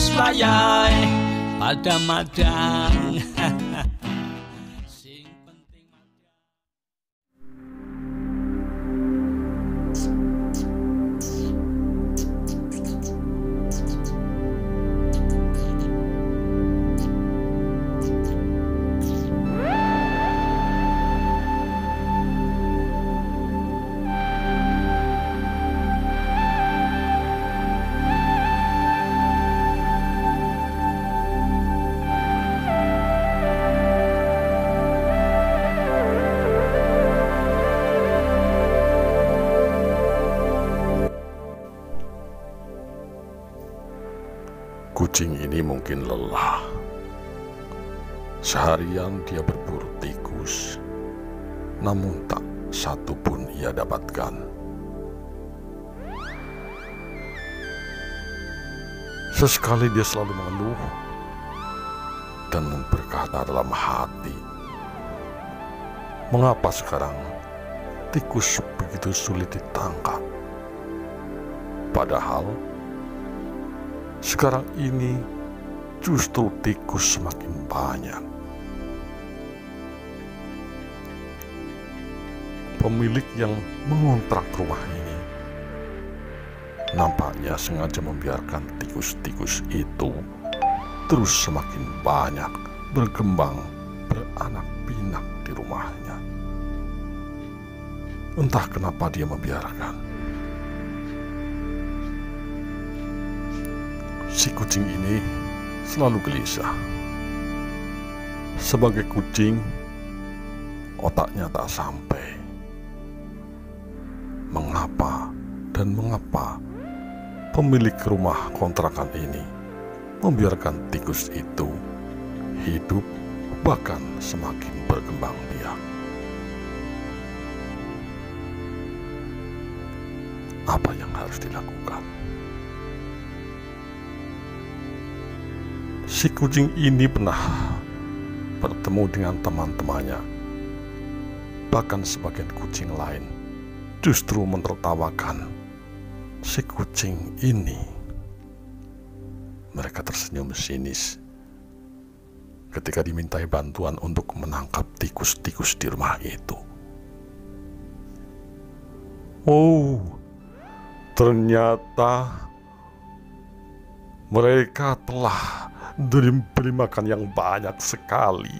wis wayahe pada madang. Sing penting Kucing ini mungkin lelah. Seharian dia berburu tikus, namun tak satu pun ia dapatkan. Sesekali dia selalu mengeluh dan berkata dalam hati, mengapa sekarang tikus begitu sulit ditangkap? Padahal sekarang ini justru tikus semakin banyak. Pemilik yang mengontrak rumah ini nampaknya sengaja membiarkan tikus-tikus itu terus semakin banyak berkembang, beranak pinak di rumahnya. Entah kenapa dia membiarkan. Si kucing ini selalu gelisah. Sebagai kucing, otaknya tak sampai. Mengapa pemilik rumah kontrakan ini membiarkan tikus itu hidup bahkan semakin berkembang biak? Apa yang harus dilakukan? Si kucing ini pernah bertemu dengan teman-temannya. Bahkan sebagian kucing lain justru menertawakan si kucing ini. Mereka tersenyum sinis ketika dimintai bantuan untuk menangkap tikus-tikus di rumah itu. Oh, ternyata mereka telah diberi makan yang banyak sekali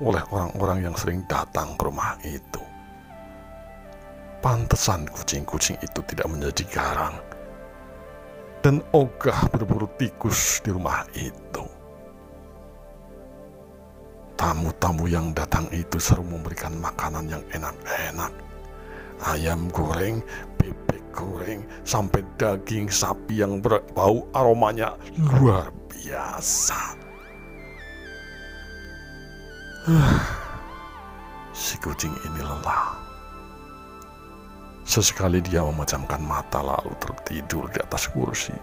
oleh orang-orang yang sering datang ke rumah itu. Pantesan kucing-kucing itu tidak menjadi garang dan ogah berburu tikus di rumah itu. Tamu-tamu yang datang itu selalu memberikan makanan yang enak-enak. Ayam goreng, bebek goreng, sampai daging sapi yang berbau aromanya luar biasa. Si kucing ini lelah. Sesekali dia memejamkan mata lalu tertidur di atas kursi.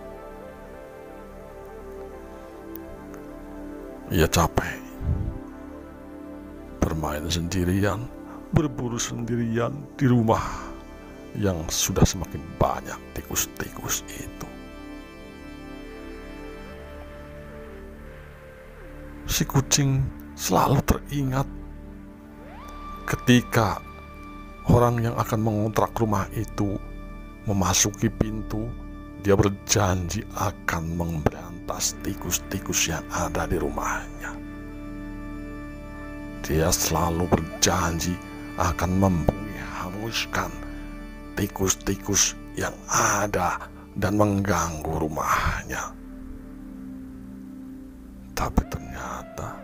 Ia capek. Bermain sendirian, berburu sendirian di rumah yang sudah semakin banyak tikus-tikus itu. Si kucing selalu teringat ketika orang yang akan mengontrak rumah itu memasuki pintu, dia berjanji akan memberantas tikus-tikus yang ada di rumahnya. Dia selalu berjanji akan hanguskan tikus-tikus yang ada dan mengganggu rumahnya. Tapi ternyata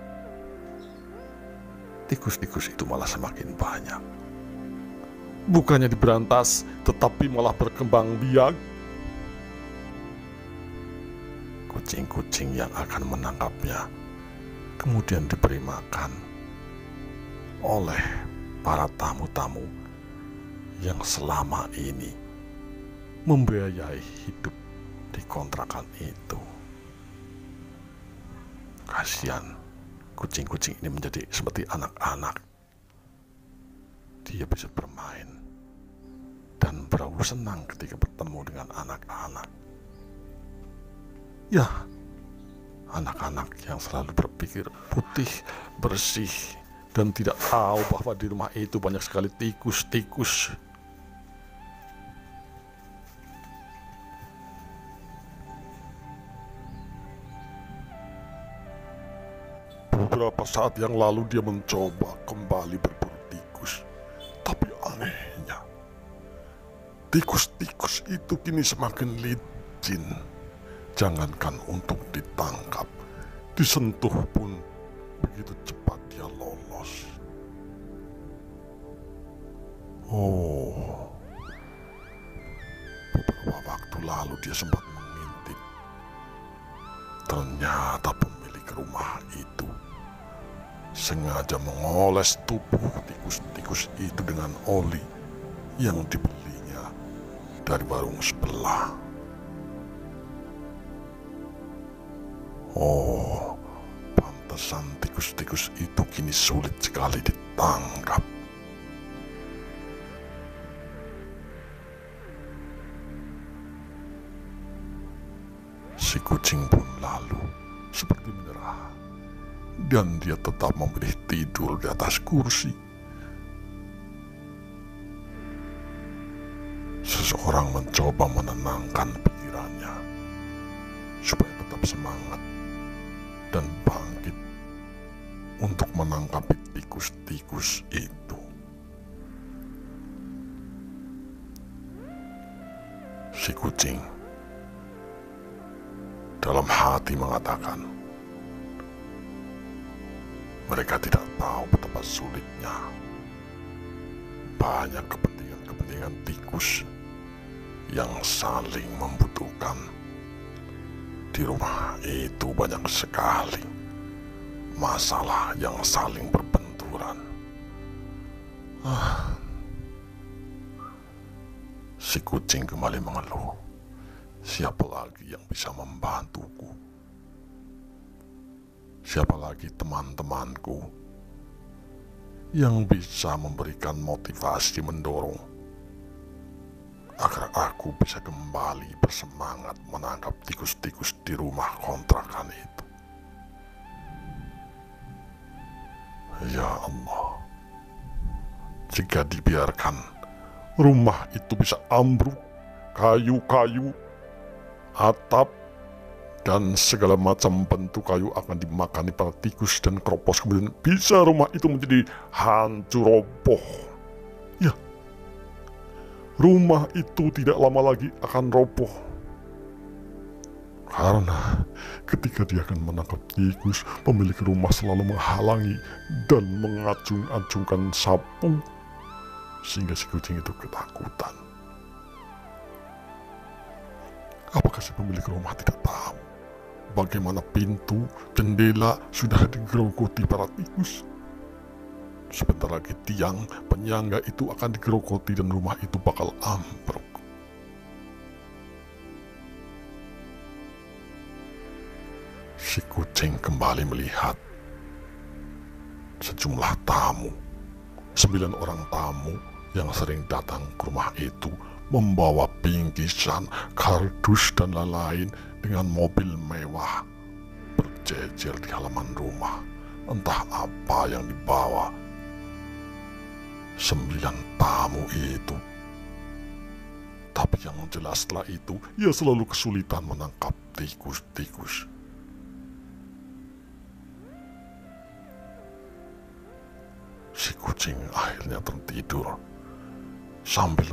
tikus-tikus itu malah semakin banyak. Bukannya diberantas, tetapi malah berkembang biak. Kucing-kucing yang akan menangkapnya kemudian diberi makan oleh para tamu-tamu yang selama ini membiayai hidup di kontrakan itu. Kasihan, kucing-kucing ini menjadi seperti anak-anak. Dia bisa bermain dan berau senang ketika bertemu dengan anak-anak. Ya, anak-anak yang selalu berpikir putih, bersih, dan tidak tahu bahwa di rumah itu banyak sekali tikus-tikus. Beberapa saat yang lalu dia mencoba kembali berburu tikus. Tapi anehnya, tikus-tikus itu kini semakin licin. Jangankan untuk ditangkap, disentuh pun begitu cepat dia lolos. Oh, beberapa waktu lalu dia sempat mengintip. Ternyata pemilik rumah itu sengaja mengoles tubuh tikus-tikus itu dengan oli yang dibelinya dari warung sebelah. Oh, pantesan tikus-tikus itu kini sulit sekali ditangkap. Si kucing pun lalu seperti menyerah, dan dia tetap memilih tidur di atas kursi. Seseorang mencoba menenangkan pikirannya supaya tetap semangat dan bangkit untuk menangkapi tikus-tikus itu. Si kucing dalam hati mengatakan, mereka tidak tahu betapa sulitnya. Banyak kepentingan tikus yang saling membutuhkan. Di rumah itu banyak sekali masalah yang saling berbenturan. Si kucing kembali mengeluh. Siapa lagi yang bisa membantuku? Siapa lagi teman-temanku yang bisa memberikan motivasi mendorong agar aku bisa kembali bersemangat menangkap tikus-tikus di rumah kontrakan itu? Ya Allah, jika dibiarkan, rumah itu bisa ambruk, kayu-kayu, atap, dan segala macam bentuk kayu akan dimakani para tikus dan keropos. Kemudian bisa rumah itu menjadi hancur roboh. Ya, rumah itu tidak lama lagi akan roboh. Karena ketika dia akan menangkap tikus, pemilik rumah selalu menghalangi dan mengacung-acungkan sapu, sehingga si kucing itu ketakutan. Apakah si pemilik rumah tidak tahu bagaimana pintu, jendela sudah digerogoti para tikus? Sebentar lagi tiang penyangga itu akan digerogoti dan rumah itu bakal ambruk. Si kucing kembali melihat sejumlah tamu. 9 orang tamu yang sering datang ke rumah itu membawa bingkisan, kardus, dan lain-lain dengan mobil mewah berjejer di halaman rumah. Entah apa yang dibawa 9 tamu itu. Tapi yang jelas setelah itu, ia selalu kesulitan menangkap tikus-tikus. Si kucing akhirnya tertidur sambil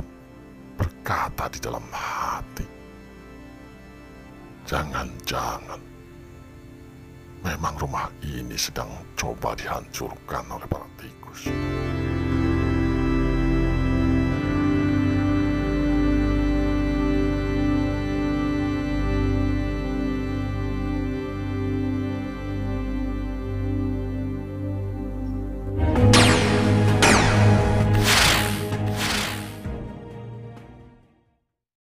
berkata di dalam hati, jangan-jangan memang rumah ini sedang coba dihancurkan oleh para tikus.